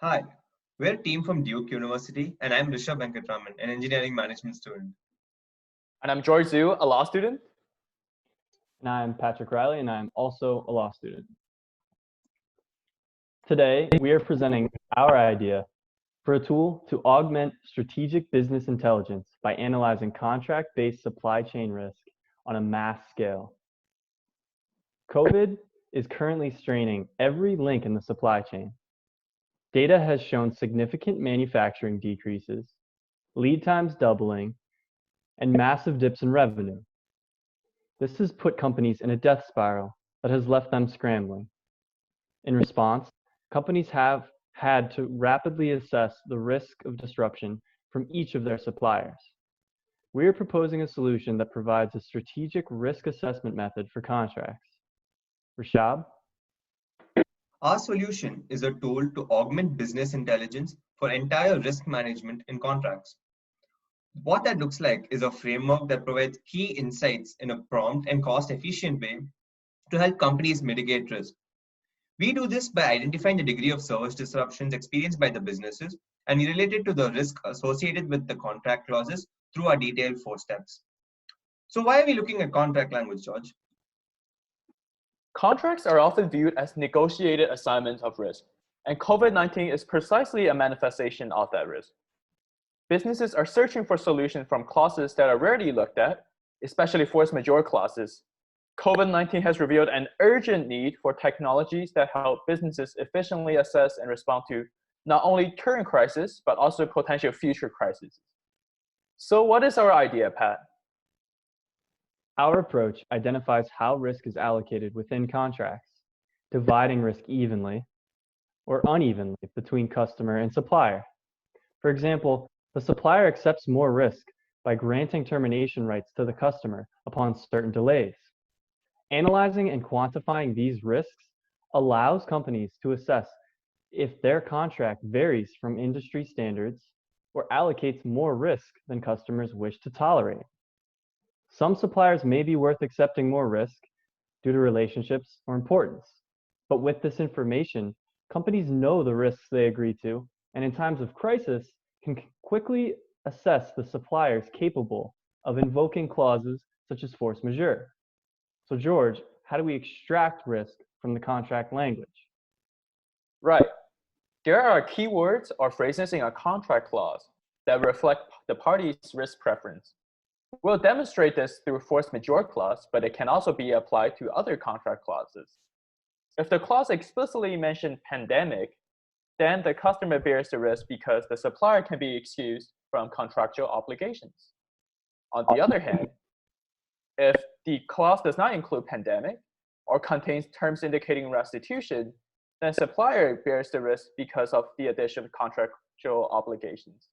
Hi, we're a team from Duke University, and I'm Rishabh Venkatraman, an engineering management student. And I'm George Zhu, a law student. And I'm Patrick Riley, and I'm also a law student. Today, we are presenting our idea for a tool to augment strategic business intelligence by analyzing contract-based supply chain risk on a mass scale. COVID is currently straining every link in the supply chain. Data has shown significant manufacturing decreases, lead times doubling, and massive dips in revenue. This has put companies in a death spiral that has left them scrambling. In response, companies have had to rapidly assess the risk of disruption from each of their suppliers. We are proposing a solution that provides a strategic risk assessment method for contracts. Rishab? Our solution is a tool to augment business intelligence for entire risk management in contracts. What that looks like is a framework that provides key insights in a prompt and cost-efficient way to help companies mitigate risk. We do this by identifying the degree of service disruptions experienced by the businesses, and we relate it to the risk associated with the contract clauses through our detailed 4 steps. So why are we looking at contract language, George? Contracts are often viewed as negotiated assignments of risk, and COVID-19 is precisely a manifestation of that risk. Businesses are searching for solutions from clauses that are rarely looked at, especially force majeure clauses. COVID-19 has revealed an urgent need for technologies that help businesses efficiently assess and respond to not only current crises, but also potential future crises. So what is our idea, Pat? Our approach identifies how risk is allocated within contracts, dividing risk evenly or unevenly between customer and supplier. For example, the supplier accepts more risk by granting termination rights to the customer upon certain delays. Analyzing and quantifying these risks allows companies to assess if their contract varies from industry standards or allocates more risk than customers wish to tolerate. Some suppliers may be worth accepting more risk due to relationships or importance. But with this information, companies know the risks they agree to, and in times of crisis, can quickly assess the suppliers capable of invoking clauses such as force majeure. So George, how do we extract risk from the contract language? Right. There are keywords or phrases in a contract clause that reflect the party's risk preference. We'll demonstrate this through force majeure clause, but it can also be applied to other contract clauses. If the clause explicitly mentions pandemic, then the customer bears the risk because the supplier can be excused from contractual obligations. On the other hand, if the clause does not include pandemic or contains terms indicating restitution, then supplier bears the risk because of the addition of contractual obligations.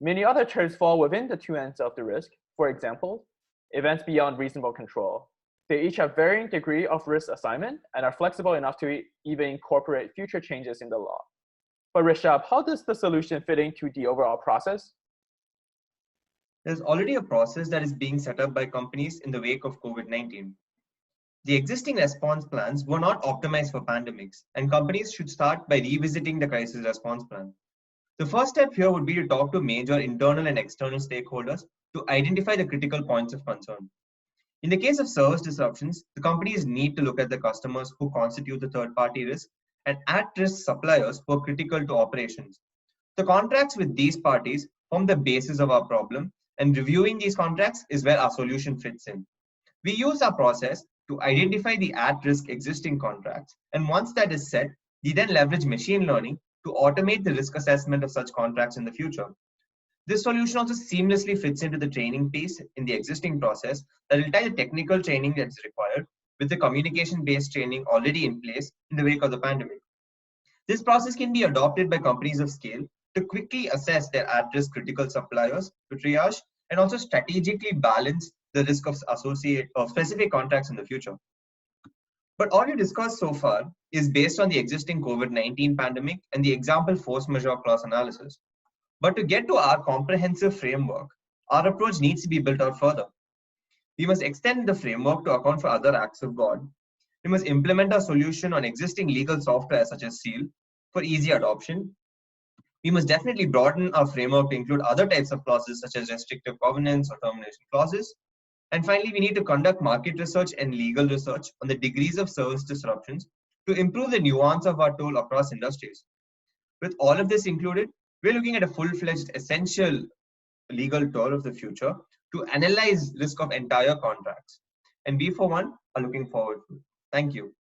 Many other terms fall within the two ends of the risk. For example, events beyond reasonable control. They each have varying degree of risk assignment and are flexible enough to even incorporate future changes in the law. But Rishabh, how does the solution fit into the overall process? There's already a process that is being set up by companies in the wake of COVID-19. The existing response plans were not optimized for pandemics, and companies should start by revisiting the crisis response plan. The first step here would be to talk to major internal and external stakeholders to identify the critical points of concern. In the case of service disruptions, the companies need to look at the customers who constitute the third-party risk and at-risk suppliers who are critical to operations. The contracts with these parties form the basis of our problem, and reviewing these contracts is where our solution fits in. We use our process to identify the at-risk existing contracts, and once that is set, we then leverage machine learning to automate the risk assessment of such contracts in the future. This solution also seamlessly fits into the training piece in the existing process that will tie the technical training that is required with the communication-based training already in place in the wake of the pandemic. This process can be adopted by companies of scale to quickly assess their at-risk critical suppliers to triage and also strategically balance the risk of specific contracts in the future. But all you discussed so far is based on the existing COVID-19 pandemic and the example force majeure clause analysis. But to get to our comprehensive framework, our approach needs to be built out further. We must extend the framework to account for other acts of God. We must implement our solution on existing legal software such as SEAL. For easy adoption, we must definitely broaden our framework to include other types of clauses such as restrictive covenants or termination clauses. And finally, we need to conduct market research and legal research on the degrees of service disruptions to improve the nuance of our tool across industries. With all of this included, we're looking at a full-fledged essential legal tool of the future to analyze risk of entire contracts. And we, for one, are looking forward to it. Thank you.